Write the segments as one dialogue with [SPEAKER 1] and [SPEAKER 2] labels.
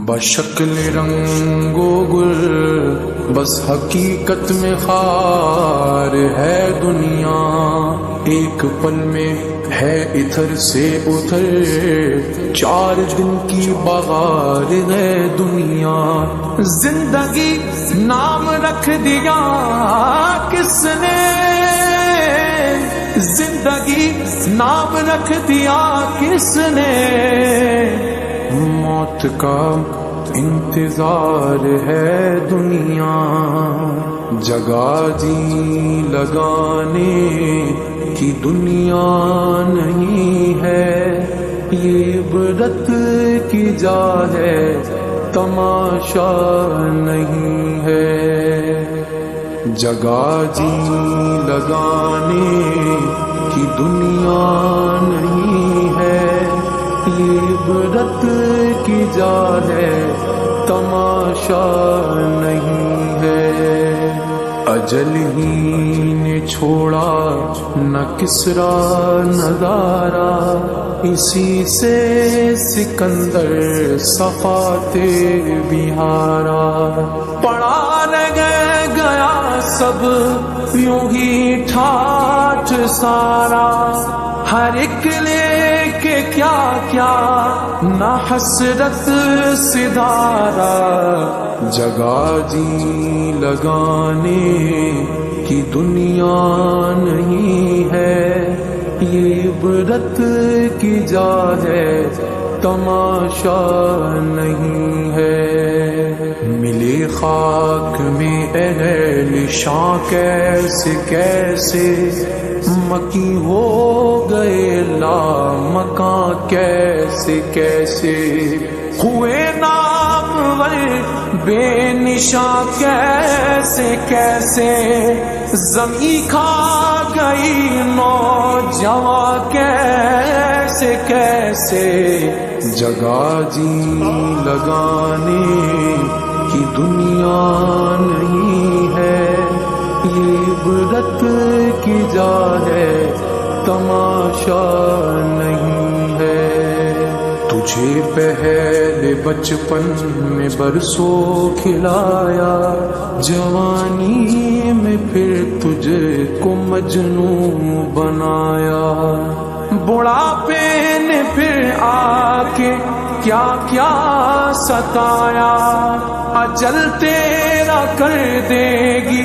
[SPEAKER 1] بشکل رنگ و گل بس حقیقت میں خار ہے دنیا، ایک پل میں ہے ادھر سے ادھر، 4 دن کی بہار ہے دنیا۔ زندگی نام رکھ دیا کس نے، زندگی نام رکھ دیا کس نے، موت کا انتظار ہے دنیا۔ جگہ جی لگانے کی دنیا نہیں ہے، یہ عبرت کی جا ہے تماشا نہیں ہے۔ جگہ جی لگانے کی دنیا نہیں ہے، یہ عبرت کی جا ہے تماشا نہیں ہے۔ اجل ہی نے چھوڑا نہ کسرا نہ دارا، اسی سے سکندر صفاتے بہارا۔ پڑا رہ گیا سب یوں ہی ٹھاٹھ سارا، ہر ایک لے کے کیا کیا نہ حسرت سدھارا۔ جگہ جی لگانے کی دنیا نہیں ہے، یہ عبرت کی جا ہے تماشا نہیں ہے۔ ملے خاک میں اہل شاں کیسے کیسے، مکی ہو گئے لامکاں کیسے کیسے، ہوئے نامور بے نشاں کیسے کیسے، زمین کھا گئی نوجواں کیسے کیسے۔ جگہ جی لگانے کی دنیا نہیں ہے، یہ عبرت کی جا ہے تماشا نہیں ہے۔ تجھے پہلے بچپن میں برسوں کھلایا، جوانی میں پھر تجھے کو مجنوں بنایا، بڑھاپے نے پھر آ کے کیا کیا ستایا، اجل تیرا کر دے گی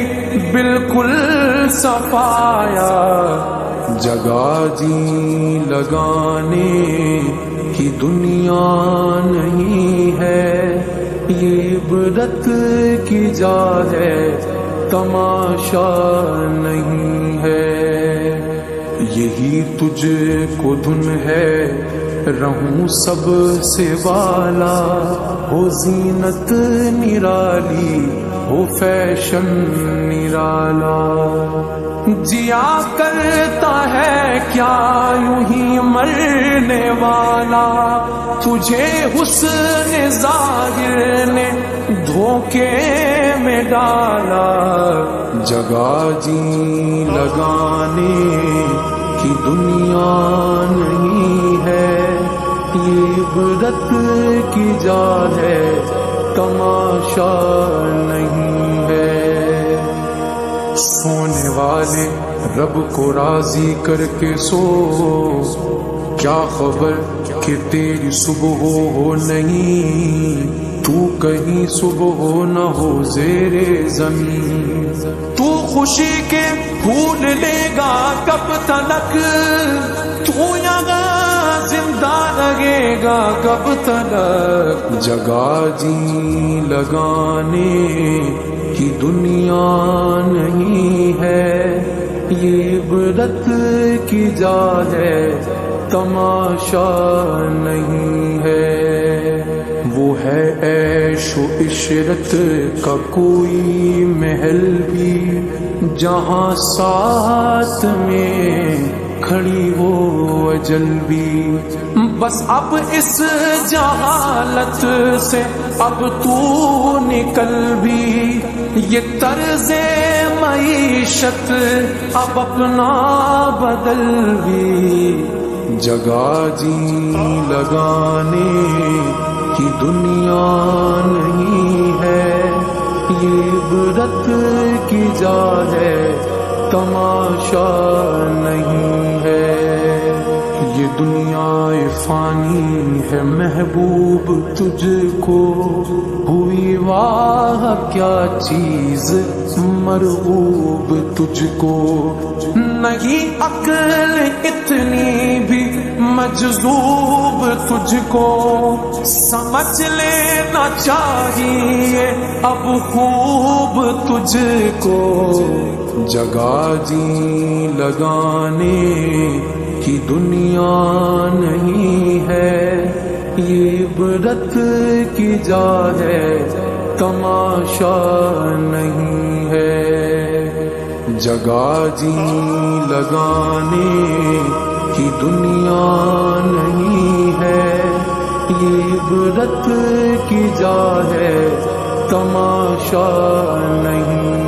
[SPEAKER 1] بالکل صفایا۔ جگہ جی لگانے کی دنیا نہیں ہے، یہ عبرت کی جا ہے تماشا نہیں ہے۔ یہی تجھ کو دھن ہے رہوں سب سے والا، ہو زینت نرالی ہو فیشن نرالا، جیا کرتا ہے کیا یوں ہی مرنے والا، تجھے حسن ظاہر نے دھوکے میں ڈالا۔ جگہ جی لگانے کی دنیا نہیں ہے، یہ عبرت کی جا ہے تماشا نہیں ہے۔ سونے والے رب کو راضی کر کے سو، کیا خبر کہ تیری صبح ہو نہیں، تو کہیں صبح ہو نہ ہو زیر زمین۔ تو خوشی کے پھول لے گا کب تلک، تو یہاں زندہ رہے گا کب تلک۔ جگہ جی لگانے کی دنیا نہیں ہے، یہ عبرت کی جا ہے تماشا نہیں ہے۔ وہ ہے عیش و عشرت کا کوئی محل بھی، جہاں ساتھ میں کھڑی ہو اجل بھی۔ بس اب اس جہالت سے اب تو نکل بھی، یہ طرز معیشت اب اپنا بدل بھی۔ جگہ جی لگانے کی دنیا نہیں ہے، یہ عبرت کی جا ہے، تماشا نہیں ہے۔ یہ دنیا فانی ہے محبوب تجھ کو، ہوئی واہ کیا چیز مرغوب تجھ کو، نہیں عقل اتنی بھی مجذوب تجھ کو، سمجھ لینا چاہیے اب خوب تجھ کو، جگہ جی لگانے کی دنیا نہیں ہے، یہ عبرت کی جا ہے، تماشا نہیں ہے۔ جگہ جی لگانے کی دنیا نہیں ہے، یہ عبرت کی جا ہے، تماشا نہیں